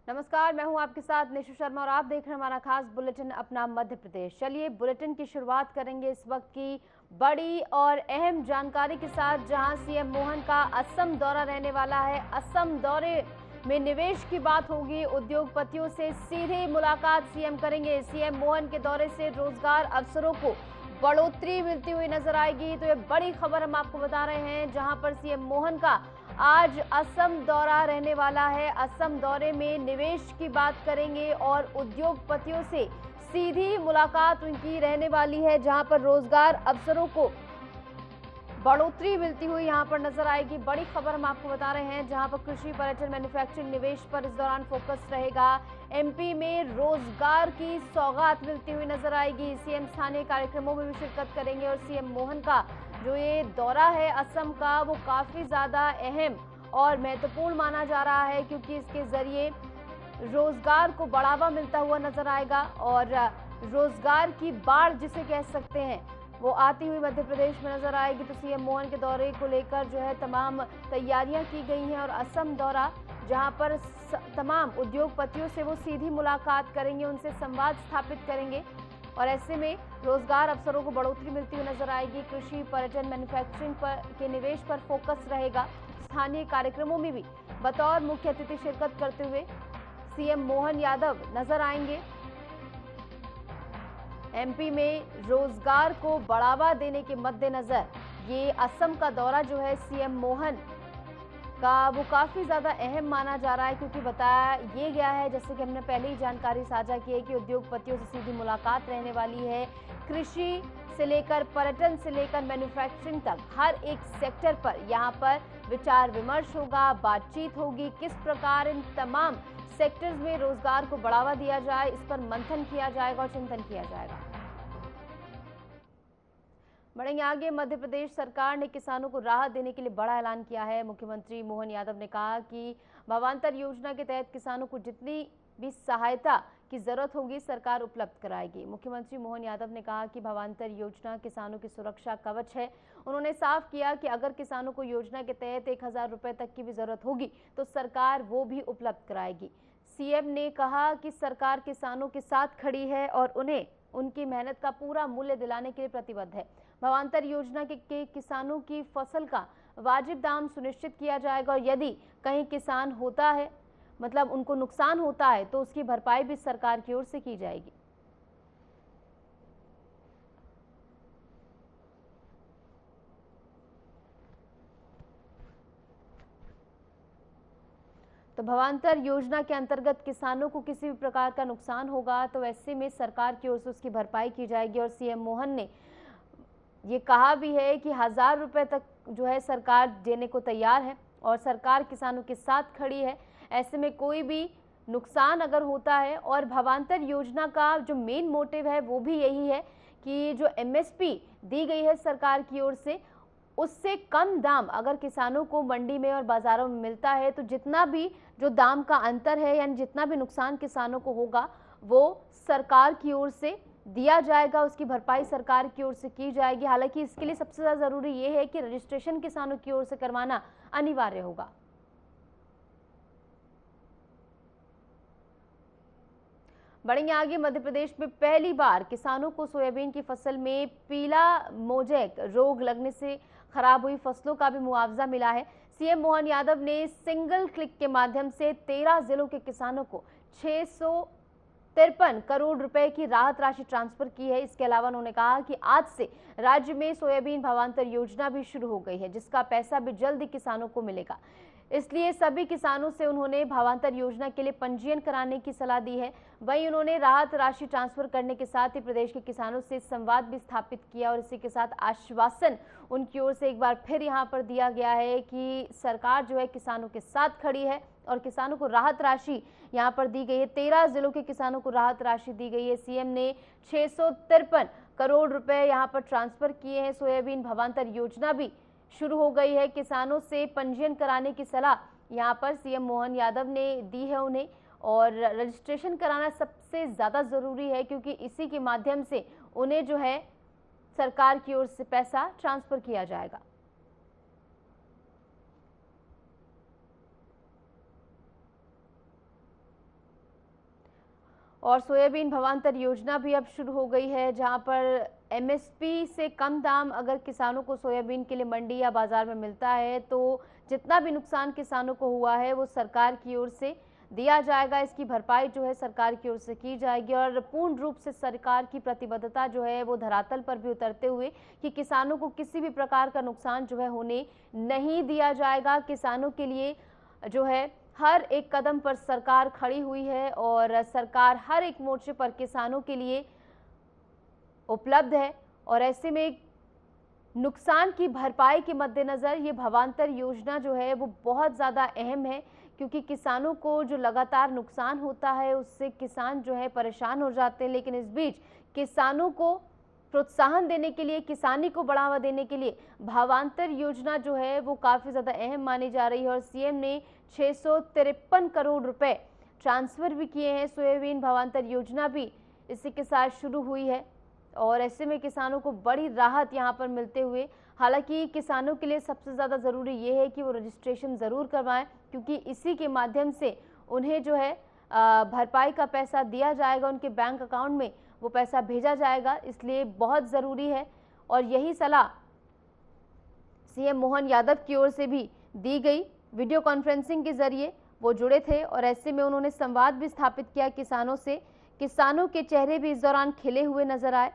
नमस्कार, मैं हूं आपके साथ निशु शर्मा और आप देख रहे हैं हमारा खास बुलेटिन अपना मध्य प्रदेश। चलिए बुलेटिन की शुरुआत करेंगे इस वक्त की बड़ी और अहम जानकारी के साथ, जहां सीएम मोहन का असम दौरा रहने वाला है। असम दौरे में निवेश की बात होगी, उद्योगपतियों से सीधे मुलाकात सीएम करेंगे। सीएम मोहन के दौरे से रोजगार अवसरों को बढ़ोतरी मिलती हुई नजर आएगी। तो ये बड़ी खबर हम आपको बता रहे हैं, जहां पर सीएम मोहन का आज असम दौरा रहने वाला है। असम दौरे में निवेश की बात करेंगे और उद्योगपतियों से सीधी मुलाकात उनकी रहने वाली है, जहां पर रोजगार अवसरों को बढ़ोतरी मिलती हुई यहां पर नजर आएगी। बड़ी खबर हम आपको बता रहे हैं, जहां पर कृषि, पर्यटन, मैन्युफैक्चरिंग, निवेश पर इस दौरान फोकस रहेगा। एमपी में रोजगार की सौगात मिलती हुई नजर आएगी। सीएम स्थानीय कार्यक्रमों में भी शिरकत करेंगे और सीएम मोहन का जो ये दौरा है असम का, वो काफी ज्यादा अहम और महत्वपूर्ण माना जा रहा है, क्योंकि इसके जरिए रोजगार को बढ़ावा मिलता हुआ नजर आएगा और रोजगार की बाढ़ जिसे कह सकते हैं वो आती हुई मध्य प्रदेश में नजर आएगी। तो सीएम मोहन के दौरे को लेकर जो है तमाम तैयारियां की गई हैं और असम दौरा, जहां पर तमाम उद्योगपतियों से वो सीधी मुलाकात करेंगे, उनसे संवाद स्थापित करेंगे और ऐसे में रोजगार अवसरों को बढ़ोतरी मिलती हुई नजर आएगी। कृषि, पर्यटन, मैन्युफैक्चरिंग पर के निवेश पर फोकस रहेगा। स्थानीय कार्यक्रमों में भी बतौर मुख्य अतिथि शिरकत करते हुए सीएम मोहन यादव नजर आएंगे। एमपी में रोजगार को बढ़ावा देने के मद्देनजर ये असम का दौरा जो है सीएम मोहन का, वो काफी ज्यादा अहम माना जा रहा है, क्योंकि बताया ये गया है, जैसे कि हमने पहले ही जानकारी साझा की है, कि उद्योगपतियों से सीधी मुलाकात रहने वाली है। कृषि से लेकर पर्यटन से लेकर मैन्युफैक्चरिंग तक हर एक सेक्टर पर यहाँ पर विचार विमर्श होगा, बातचीत होगी। किस प्रकार इन तमाम सेक्टर्स में रोजगार को बढ़ावा दिया जाए, इस पर मंथन किया जाएगा और चिंतन किया जाएगा। बढ़ेंगे आगे। मध्य प्रदेश सरकार ने किसानों को राहत देने के लिए बड़ा ऐलान किया है। मुख्यमंत्री मोहन यादव ने कहा कि भावांतर योजना के तहत किसानों को जितनी भी सहायता की जरूरत होगी सरकार उपलब्ध कराएगी। मुख्यमंत्री मोहन यादव ने कहा कि भावांतर योजना किसानों की सुरक्षा कवच है। उन्होंने साफ किया कि अगर किसानों को योजना के तहत 1000 रुपए तक की भी जरूरत होगी तो सरकार वो भी उपलब्ध कराएगी। सीएम ने कहा कि सरकार किसानों के साथ खड़ी है और उन्हें उनकी मेहनत का पूरा मूल्य दिलाने के लिए प्रतिबद्ध है। भावांतर योजना के किसानों की फसल का वाजिब दाम सुनिश्चित किया जाएगा और यदि कहीं किसान होता है, मतलब उनको नुकसान होता है, तो उसकी भरपाई भी सरकार की ओर से की जाएगी। तो भावांतर योजना के अंतर्गत किसानों को किसी भी प्रकार का नुकसान होगा तो ऐसे में सरकार की ओर से उसकी भरपाई की जाएगी। और सीएम मोहन ने ये कहा भी है कि 1000 रुपए तक जो है सरकार देने को तैयार है और सरकार किसानों के साथ खड़ी है। ऐसे में कोई भी नुकसान अगर होता है, और भावांतर योजना का जो मेन मोटिव है वो भी यही है कि जो एमएसपी दी गई है सरकार की ओर से, उससे कम दाम अगर किसानों को मंडी में और बाजारों में मिलता है तो जितना भी जो दाम का अंतर है, यानी जितना भी नुकसान किसानों को होगा वो सरकार की ओर से दिया जाएगा, उसकी भरपाई सरकार की ओर से की जाएगी। हालांकि इसके लिए सबसे ज्यादा जरूरी ये है कि रजिस्ट्रेशन किसानों की ओर से करवाना अनिवार्य होगा। बढ़ेंगे आगे। मध्य प्रदेश में पहली बार किसानों को सोयाबीन की फसल में पीला मोजेक रोग लगने से खराब हुई फसलों का भी मुआवजा मिला है। सीएम मोहन यादव ने सिंगल क्लिक के माध्यम से 13 जिलों के किसानों को 653 करोड़ रुपए की राहत राशि ट्रांसफर की है। इसके अलावा उन्होंने कहा कि आज से राज्य में सोयाबीन भावांतर योजना भी शुरू हो गई है, जिसका पैसा भी जल्द ही किसानों को मिलेगा। इसलिए सभी किसानों से उन्होंने भावांतर योजना के लिए पंजीयन कराने की सलाह दी है। वहीं उन्होंने राहत राशि ट्रांसफर करने के साथ ही प्रदेश के किसानों से संवाद भी स्थापित किया और इसी के साथ आश्वासन उनकी ओर से एक बार फिर यहां पर दिया गया है कि सरकार जो है किसानों के साथ खड़ी है और किसानों को राहत राशि यहां पर दी गई है। 13 जिलों के किसानों को राहत राशि दी गई है। सीएम ने 653 करोड़ रुपए यहां पर ट्रांसफर किए हैं। सोयाबीन भावांतर योजना भी शुरू हो गई है। किसानों से पंजीयन कराने की सलाह यहां पर सीएम मोहन यादव ने दी है उन्हें, और रजिस्ट्रेशन कराना सबसे ज्यादा जरूरी है, क्योंकि इसी के माध्यम से उन्हें जो है सरकार की ओर से पैसा ट्रांसफर किया जाएगा। और सोयाबीन भावांतर योजना भी अब शुरू हो गई है, जहां पर एमएसपी से कम दाम अगर किसानों को सोयाबीन के लिए मंडी या बाजार में मिलता है तो जितना भी नुकसान किसानों को हुआ है वो सरकार की ओर से दिया जाएगा। इसकी भरपाई जो है सरकार की ओर से की जाएगी और पूर्ण रूप से सरकार की प्रतिबद्धता जो है वो धरातल पर भी उतरते हुए कि किसानों को किसी भी प्रकार का नुकसान जो है होने नहीं दिया जाएगा। किसानों के लिए जो है हर एक कदम पर सरकार खड़ी हुई है और सरकार हर एक मोर्चे पर किसानों के लिए उपलब्ध है और ऐसे में नुकसान की भरपाई के मद्देनजर ये भावांतर योजना जो है वो बहुत ज़्यादा अहम है, क्योंकि किसानों को जो लगातार नुकसान होता है उससे किसान जो है परेशान हो जाते हैं। लेकिन इस बीच किसानों को प्रोत्साहन देने के लिए, किसानी को बढ़ावा देने के लिए भावांतर योजना जो है वो काफ़ी ज़्यादा अहम मानी जा रही है और सीएम ने 653 करोड़ रुपए ट्रांसफर भी किए हैं। सोयाबीन भावांतर योजना भी इसी के साथ शुरू हुई है और ऐसे में किसानों को बड़ी राहत यहां पर मिलते हुए, हालांकि किसानों के लिए सबसे ज़्यादा ज़रूरी ये है कि वो रजिस्ट्रेशन ज़रूर करवाएं, क्योंकि इसी के माध्यम से उन्हें जो है भरपाई का पैसा दिया जाएगा, उनके बैंक अकाउंट में वो पैसा भेजा जाएगा, इसलिए बहुत ज़रूरी है। और यही सलाह सीएम मोहन यादव की ओर से भी दी गई। वीडियो कॉन्फ्रेंसिंग के जरिए वो जुड़े थे और ऐसे में उन्होंने संवाद भी स्थापित किया किसानों से। किसानों के चेहरे भी इस दौरान खिले हुए नजर आए।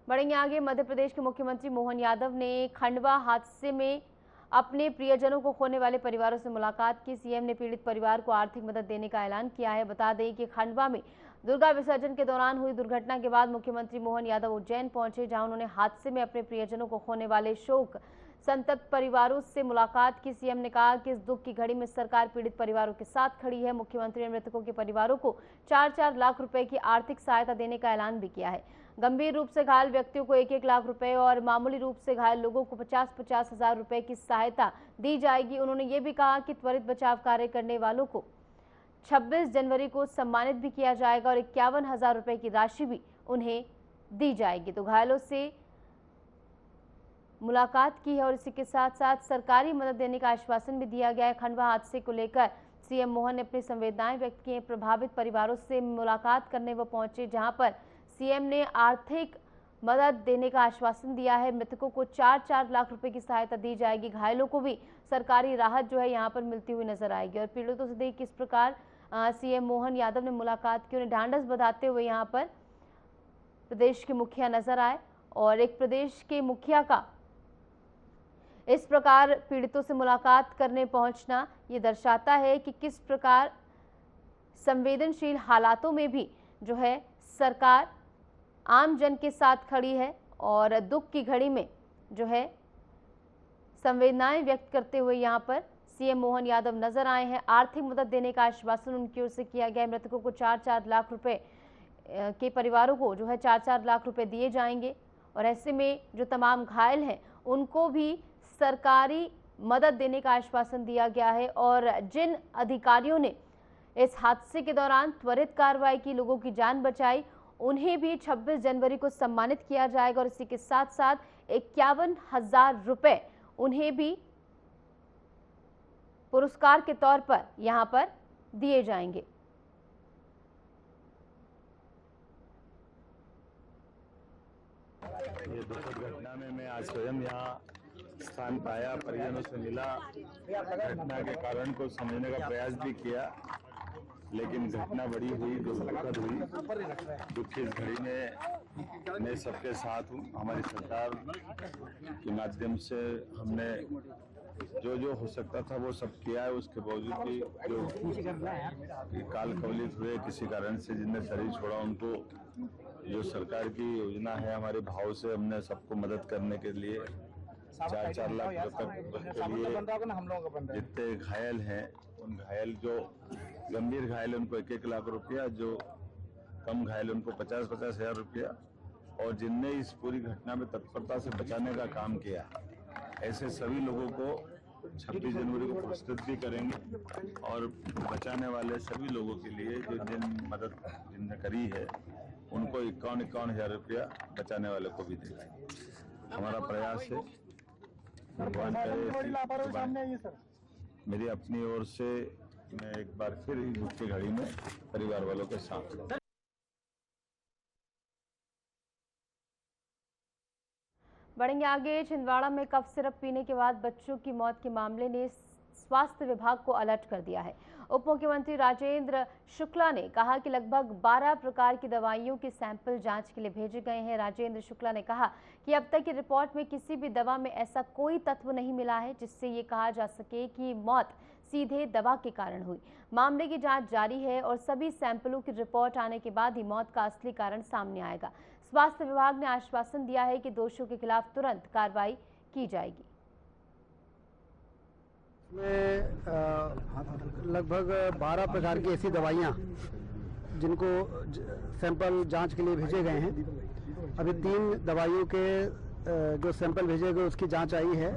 बढ़ेंगे आगे। मध्य प्रदेश के मुख्यमंत्री मोहन यादव ने खंडवा हादसे में अपने प्रियजनों को खोने वाले परिवारों से मुलाकात की। सीएम ने पीड़ित परिवार को आर्थिक मदद देने का ऐलान किया है। बता दें कि खंडवा में दुर्गा विसर्जन के दौरान हुई दुर्घटना के बाद मुख्यमंत्री मोहन यादव उज्जैन पहुंचे, जहां उन्होंने हादसे में अपने प्रियजनों को खोने वाले शोक संतप्त परिवारों से मुलाकात की। सीएम ने कहा कि इस दुख की घड़ी में सरकार पीड़ित परिवारों के साथ खड़ी है। मुख्यमंत्री ने मृतकों के परिवारों को 4-4 लाख रुपए की आर्थिक सहायता देने का ऐलान भी किया है। गंभीर रूप से घायल व्यक्तियों को 1-1 लाख रुपए और मामूली रूप से घायल लोगों को 50-50 हजार रुपए की सहायता दी जाएगी। उन्होंने ये भी कहा कि त्वरित बचाव कार्य करने वालों को 26 जनवरी को सम्मानित भी किया जाएगा और 51,000 रुपए की राशि भी उन्हें दी जाएगी। तो घायलों से मुलाकात की है और इसी के साथ साथ सरकारी मदद देने का आश्वासन भी दिया गया है। खंडवा हादसे को लेकर सीएम मोहन ने अपनी संवेदनाएं व्यक्त की हैं। प्रभावित परिवारों से मुलाकात करने वो पहुंचे, जहां पर सीएम ने आर्थिक मदद देने का आश्वासन दिया है। मृतकों को 4-4 लाख रुपए की सहायता दी जाएगी। घायलों को भी सरकारी राहत जो है यहाँ पर मिलती हुई नजर आएगी। और पीड़ितों से देख किस प्रकार सीएम मोहन यादव ने मुलाकात की, उन्हें ढांढस बंधाते हुए यहाँ पर प्रदेश के मुखिया नजर आए और एक प्रदेश के मुखिया का इस प्रकार पीड़ितों से मुलाकात करने पहुंचना ये दर्शाता है कि किस प्रकार संवेदनशील हालातों में भी जो है सरकार आम जन के साथ खड़ी है और दुख की घड़ी में जो है संवेदनाएं व्यक्त करते हुए यहाँ पर सीएम मोहन यादव नजर आए हैं। आर्थिक मदद देने का आश्वासन उनकी ओर से किया गया है। मृतकों को 4-4 लाख रुपए के परिवारों को जो है 4-4 लाख रुपए दिए जाएंगे और ऐसे में जो तमाम घायल हैं उनको भी सरकारी मदद देने का आश्वासन दिया गया है। और जिन अधिकारियों ने इस हादसे के दौरान त्वरित कार्रवाई की, लोगों की जान बचाई, उन्हें भी 26 जनवरी को सम्मानित किया जाएगा और इसी के साथ साथ 51,000 रुपए उन्हें भी पुरस्कार के तौर पर यहां पर दिए जाएंगे। ये दुखद घटना में मैं आज स्वयं यहाँ स्थान पाया, परिजनों से मिला, घटना के कारण को समझने का प्रयास भी किया, लेकिन घटना बड़ी हुई, दुखद हुई। दुख की इस घड़ी में मैं सबके साथ हूँ। हमारी सरकार के माध्यम से हमने जो हो सकता था वो सब किया है। उसके बावजूद भी जो काल कवलित हुए किसी कारण से, जिनने शरीर छोड़ा, उनको जो सरकार की योजना है हमारे भाव से हमने सबको मदद करने के लिए 4-4 लाख रुपए के लिए जितने घायल हैं, उन घायल जो गंभीर घायल उनको 1-1 लाख रुपया, जो कम घायल उनको 50-50 हजार रुपया, और जिनने इस पूरी घटना में तत्परता से बचाने का काम किया, ऐसे सभी लोगों को 26 जनवरी को पुरस्कृत भी करेंगे और बचाने वाले सभी लोगों के लिए जो मदद जिनने करी है उनको 51-51 हजार रुपया बचाने वाले को भी देंगे। हमारा प्रयास है, भगवान करे। मेरी अपनी ओर से मैं एक बार फिर इस दुख की घड़ी में परिवार वालों के साथ हूं। बढ़ेंगे आगे। छिंदवाड़ा में कफ सिरप पीने के बाद बच्चों की मौत के मामले ने स्वास्थ्य विभाग को अलर्ट कर दिया है। उप मुख्यमंत्री राजेंद्र शुक्ला ने कहा कि लगभग 12 प्रकार की दवाइयों के सैंपल जांच के लिए भेजे गए हैं। राजेंद्र शुक्ला ने कहा कि अब तक की रिपोर्ट में किसी भी दवा में ऐसा कोई तत्व नहीं मिला है जिससे ये कहा जा सके कि मौत सीधे दवा के कारण हुई। मामले की जांच जारी है और सभी सैंपलों की रिपोर्ट आने के बाद ही मौत का असली कारण सामने आएगा। स्वास्थ्य विभाग ने आश्वासन दिया है कि दोषियों के खिलाफ तुरंत कार्रवाई की जाएगी। इसमें लगभग 12 प्रकार की ऐसी दवाइयाँ जिनको सैंपल जांच के लिए भेजे गए हैं। अभी 3 दवाइयों के जो सैंपल भेजे गए उसकी जांच आई है,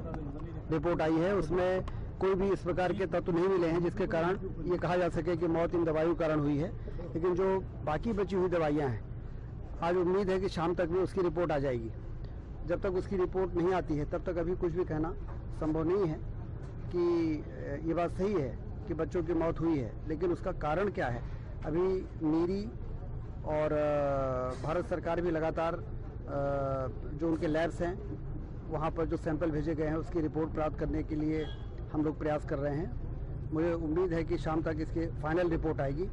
रिपोर्ट आई है। उसमें कोई भी इस प्रकार के तत्व नहीं मिले हैं जिसके कारण ये कहा जा सके कि मौत इन दवाइयों के कारण हुई है। लेकिन जो बाकी बची हुई दवाइयाँ हैं, आज उम्मीद है कि शाम तक भी उसकी रिपोर्ट आ जाएगी। जब तक उसकी रिपोर्ट नहीं आती है तब तक अभी कुछ भी कहना संभव नहीं है कि ये बात सही है कि बच्चों की मौत हुई है, लेकिन उसका कारण क्या है अभी नीरी और भारत सरकार भी लगातार जो उनके लैब्स हैं वहाँ पर जो सैंपल भेजे गए हैं उसकी रिपोर्ट प्राप्त करने के लिए हम लोग प्रयास कर रहे हैं। मुझे उम्मीद है कि शाम तक इसकी फाइनल रिपोर्ट आएगी,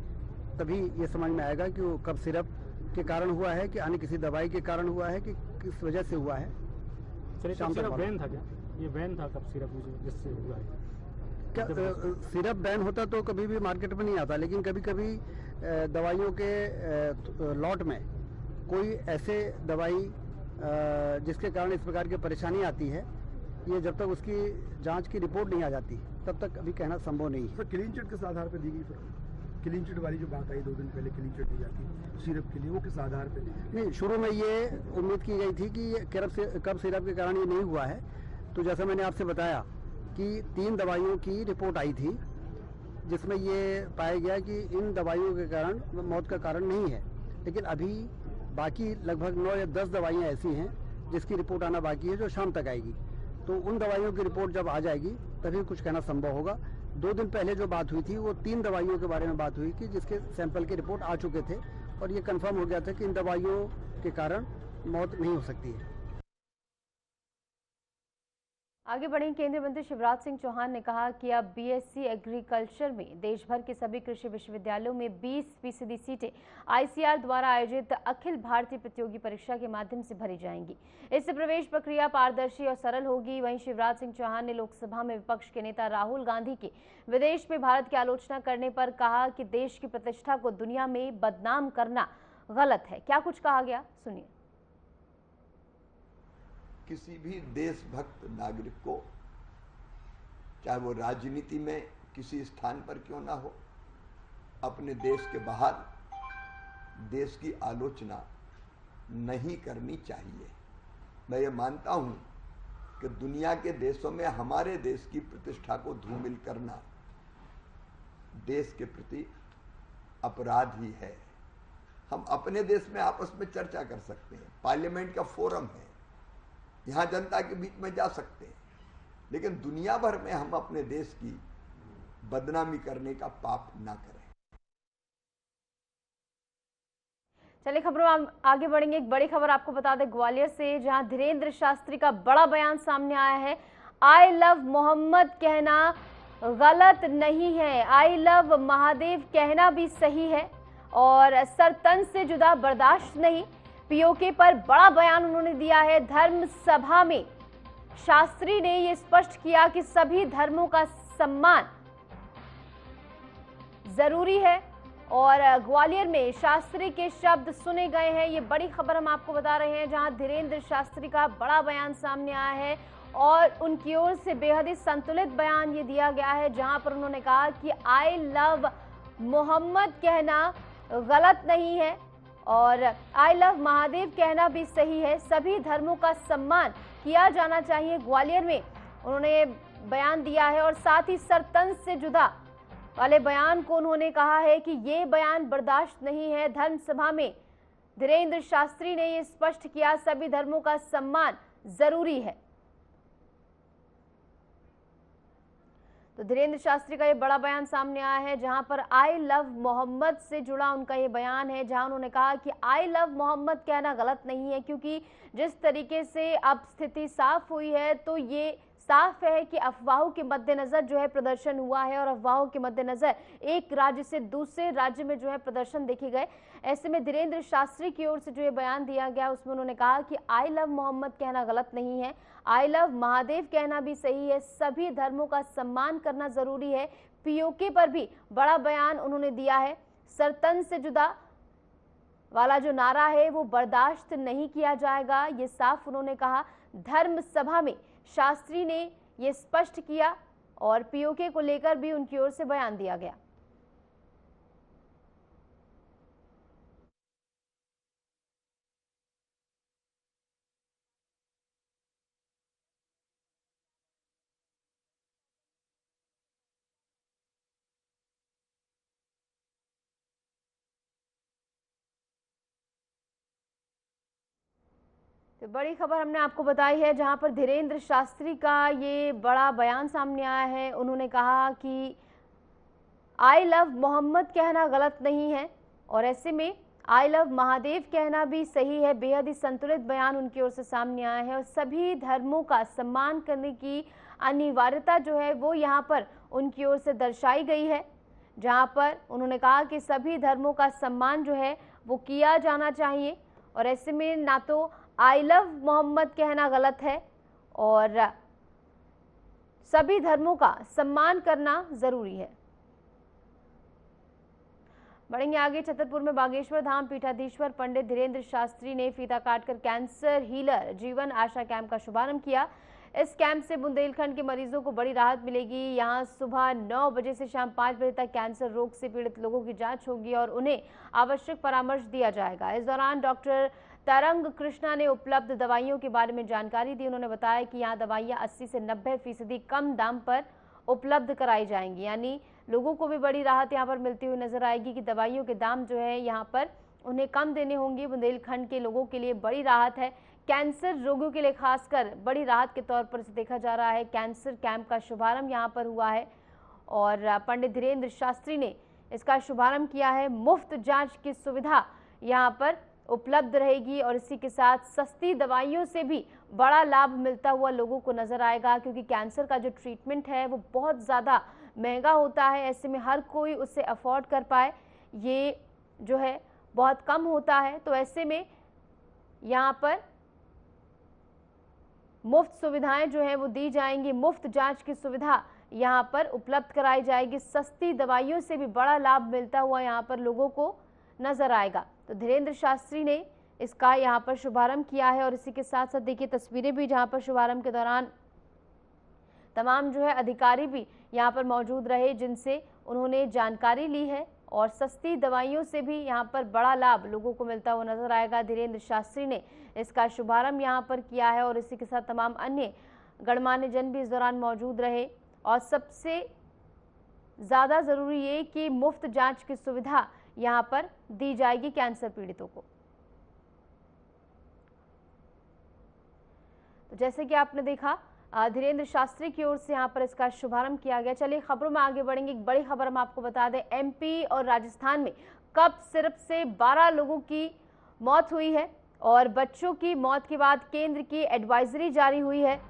तभी ये समझ में आएगा कि वो कफ सिरप के कारण हुआ है कि अन्य किसी दवाई के कारण हुआ है कि किस वजह से हुआ है। शाम तक बैन था क्या? ये बैन था कफ सिरप जिससे हुआ है क्या? सिरप बैन होता तो कभी भी मार्केट में नहीं आता, लेकिन कभी कभी दवाइयों के लॉट में कोई ऐसे दवाई जिसके कारण इस प्रकार की परेशानी आती है, ये जब तक उसकी जांच की रिपोर्ट नहीं आ जाती तब तक अभी कहना संभव नहीं है। क्लीन चिट किस आधार पर दी गई? क्लीन चिट वाली जो बात आई 2 दिन पहले क्लीन चिट दी जाती सिरप के लिए, वो किस आधार पर? नहीं, शुरू में ये उम्मीद की गई थी कि कफ सिरप के कारण ये नहीं हुआ है। तो जैसा मैंने आपसे बताया कि 3 दवाइयों की रिपोर्ट आई थी जिसमें ये पाया गया कि इन दवाइयों के कारण मौत का कारण नहीं है। लेकिन अभी बाकी लगभग 9 या 10 दवाइयाँ ऐसी हैं जिसकी रिपोर्ट आना बाकी है, जो शाम तक आएगी। तो उन दवाइयों की रिपोर्ट जब आ जाएगी तभी कुछ कहना संभव होगा। 2 दिन पहले जो बात हुई थी वो 3 दवाइयों के बारे में बात हुई कि जिसके सैंपल की रिपोर्ट आ चुके थे और ये कंफर्म हो गया था कि इन दवाइयों के कारण मौत नहीं हो सकती है। आगे बढ़े। केंद्रीय मंत्री शिवराज सिंह चौहान ने कहा कि अब बीएससी एग्रीकल्चर में देश भर के सभी कृषि विश्वविद्यालयों में 20% सीटें आईसीआर द्वारा आयोजित अखिल भारतीय प्रतियोगी परीक्षा के माध्यम से भरी जाएंगी। इससे प्रवेश प्रक्रिया पारदर्शी और सरल होगी। वहीं शिवराज सिंह चौहान ने लोकसभा में विपक्ष के नेता राहुल गांधी के विदेश में भारत की आलोचना करने पर कहा कि देश की प्रतिष्ठा को दुनिया में बदनाम करना गलत है। क्या कुछ कहा गया, सुनिए। किसी भी देशभक्त नागरिक को, चाहे वो राजनीति में किसी स्थान पर क्यों ना हो, अपने देश के बाहर देश की आलोचना नहीं करनी चाहिए। मैं ये मानता हूं कि दुनिया के देशों में हमारे देश की प्रतिष्ठा को धूमिल करना देश के प्रति अपराध ही है। हम अपने देश में आपस में चर्चा कर सकते हैं, पार्लियामेंट का फोरम है, यहां जनता के बीच में जा सकते हैं, लेकिन दुनिया भर में हम अपने देश की बदनामी करने का पाप ना करें। चलिए खबरों आगे बढ़ेंगे। एक बड़ी खबर आपको बता दें ग्वालियर से, जहां धीरेन्द्र शास्त्री का बड़ा बयान सामने आया है। आई लव मोहम्मद कहना गलत नहीं है, आई लव महादेव कहना भी सही है और सर तन से जुदा बर्दाश्त नहीं। पीओके पर बड़ा बयान उन्होंने दिया है। धर्म सभा में शास्त्री ने यह स्पष्ट किया कि सभी धर्मों का सम्मान जरूरी है और ग्वालियर में शास्त्री के शब्द सुने गए हैं। ये बड़ी खबर हम आपको बता रहे हैं, जहां धीरेन्द्र शास्त्री का बड़ा बयान सामने आया है और उनकी ओर से बेहद ही संतुलित बयान ये दिया गया है, जहां पर उन्होंने कहा कि आई लव मोहम्मद कहना गलत नहीं है और आई लव महादेव कहना भी सही है। सभी धर्मों का सम्मान किया जाना चाहिए। ग्वालियर में उन्होंने बयान दिया है और साथ ही सर तन से जुदा वाले बयान को उन्होंने कहा है कि ये बयान बर्दाश्त नहीं है। धर्म सभा में धीरेन्द्र शास्त्री ने ये स्पष्ट किया, सभी धर्मों का सम्मान जरूरी है। तो धीरेन्द्र शास्त्री का ये बड़ा बयान सामने आया है, जहां पर आई लव मोहम्मद से जुड़ा उनका ये बयान है, जहां उन्होंने कहा कि आई लव मोहम्मद कहना गलत नहीं है, क्योंकि जिस तरीके से अब स्थिति साफ हुई है तो ये साफ है कि अफवाहों के मद्देनजर जो है प्रदर्शन हुआ है और अफवाहों के मद्देनजर एक राज्य से दूसरे राज्य में जो है प्रदर्शन देखे गए। ऐसे में धीरेन्द्र शास्त्री की ओर से जो ये बयान दिया गया उसमें उन्होंने कहा कि आई लव मोहम्मद कहना गलत नहीं है, आई लव महादेव कहना भी सही है, सभी धर्मों का सम्मान करना जरूरी है। पीओके पर भी बड़ा बयान उन्होंने दिया है। सरतन से जुदा वाला जो नारा है वो बर्दाश्त नहीं किया जाएगा, ये साफ उन्होंने कहा। धर्म सभा में शास्त्री ने ये स्पष्ट किया और पीओके को लेकर भी उनकी ओर से बयान दिया गया। तो बड़ी खबर हमने आपको बताई है, जहां पर धीरेन्द्र शास्त्री का ये बड़ा बयान सामने आया है। उन्होंने कहा कि आई लव मोहम्मद कहना गलत नहीं है और ऐसे में आई लव महादेव कहना भी सही है। बेहद ही संतुलित बयान उनकी ओर से सामने आया है और सभी धर्मों का सम्मान करने की अनिवार्यता जो है वो यहाँ पर उनकी ओर से दर्शाई गई है, जहाँ पर उन्होंने कहा कि सभी धर्मों का सम्मान जो है वो किया जाना चाहिए और ऐसे में ना तो आई लव मोहम्मद कहना गलत है और सभी धर्मों का सम्मान करना जरूरी है। बढ़ेंगे आगे। छतरपुर में बागेश्वर धाम पीठाधीश्वर पंडित धीरेन्द्र शास्त्री ने फीता काटकर कैंसर हीलर जीवन आशा कैंप का शुभारंभ किया। इस कैंप से बुंदेलखंड के मरीजों को बड़ी राहत मिलेगी। यहां सुबह 9 बजे से शाम 5 बजे तक कैंसर रोग से पीड़ित लोगों की जांच होगी और उन्हें आवश्यक परामर्श दिया जाएगा। इस दौरान डॉक्टर तरंग कृष्णा ने उपलब्ध दवाइयों के बारे में जानकारी दी। उन्होंने बताया कि यहाँ दवाइयाँ 80 से 90% कम दाम पर उपलब्ध कराई जाएंगी, यानी लोगों को भी बड़ी राहत यहाँ पर मिलती हुई नजर आएगी कि दवाइयों के दाम जो है यहाँ पर उन्हें कम देने होंगे। बुंदेलखंड के लोगों के लिए बड़ी राहत है। कैंसर रोगियों के लिए खासकर बड़ी राहत के तौर पर इसे देखा जा रहा है। कैंसर कैंप का शुभारंभ यहाँ पर हुआ है और पंडित धीरेन्द्र शास्त्री ने इसका शुभारंभ किया है। मुफ्त जांच की सुविधा यहाँ पर उपलब्ध रहेगी और इसी के साथ सस्ती दवाइयों से भी बड़ा लाभ मिलता हुआ लोगों को नजर आएगा, क्योंकि कैंसर का जो ट्रीटमेंट है वो बहुत ज़्यादा महंगा होता है। ऐसे में हर कोई उसे अफोर्ड कर पाए ये जो है बहुत कम होता है। तो ऐसे में यहाँ पर मुफ्त सुविधाएं जो है वो दी जाएंगी। मुफ्त जांच की सुविधा यहाँ पर उपलब्ध कराई जाएगी। सस्ती दवाइयों से भी बड़ा लाभ मिलता हुआ यहाँ पर लोगों को नजर आएगा। तो धीरेन्द्र शास्त्री ने इसका यहाँ पर शुभारंभ किया है और इसी के साथ साथ देखिए तस्वीरें भी, जहाँ पर शुभारंभ के दौरान तमाम जो है अधिकारी भी यहाँ पर मौजूद रहे, जिनसे उन्होंने जानकारी ली है और सस्ती दवाइयों से भी यहाँ पर बड़ा लाभ लोगों को मिलता हुआ नजर आएगा। धीरेन्द्र शास्त्री ने इसका शुभारंभ यहाँ पर किया है और इसी के साथ तमाम अन्य गणमान्य जन भी इस दौरान मौजूद रहे और सबसे ज़्यादा ज़रूरी ये कि मुफ्त जांच की सुविधा यहाँ पर दी जाएगी कैंसर पीड़ितों को। तो जैसे कि आपने देखा धीरेन्द्र शास्त्री की ओर से यहाँ पर इसका शुभारंभ किया गया। चलिए खबरों में आगे बढ़ेंगे। एक बड़ी खबर हम आपको बता दें, एमपी और राजस्थान में कफ सिरप से 12 लोगों की मौत हुई है और बच्चों की मौत के बाद केंद्र की एडवाइजरी जारी हुई है।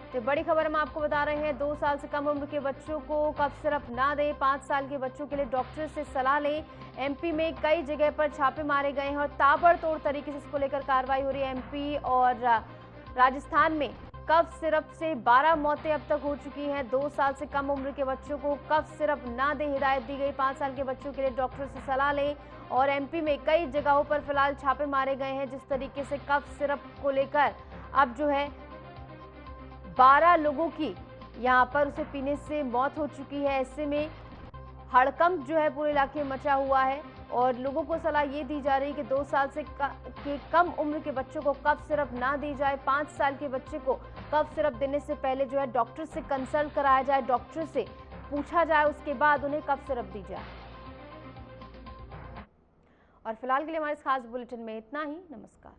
तो बड़ी खबर हम आपको बता रहे हैं, 2 साल से कम उम्र के बच्चों को कफ सिरप ना दें। 5 साल के बच्चों के लिए डॉक्टर से सलाह लें। एमपी में कई जगह पर छापे मारे गए हैं और ताबड़तोड़ तरीके से इसको लेकर कार्रवाई हो रही है। एमपी और राजस्थान में कफ सिरप से 12 मौतें अब तक हो चुकी हैं। 2 साल से कम उम्र के बच्चों को कफ सिरप ना दें, हिदायत दी गई। 5 साल के बच्चों के लिए डॉक्टर से सलाह लें और एमपी में कई जगहों पर फिलहाल छापे मारे गए हैं। जिस तरीके से कफ सिरप को लेकर अब जो है 12 लोगों की यहाँ पर उसे पीने से मौत हो चुकी है। ऐसे में हड़कंप जो है पूरे इलाके में मचा हुआ है और लोगों को सलाह ये दी जा रही है कि 2 साल से कम उम्र के बच्चों को कफ सिरप ना दी जाए। 5 साल के बच्चे को कफ सिरप देने से पहले जो है डॉक्टर से कंसल्ट कराया जाए, डॉक्टर से पूछा जाए उसके बाद उन्हें कफ सिरप दी जाए। और फिलहाल के लिए हमारे इस खास बुलेटिन में इतना ही। नमस्कार।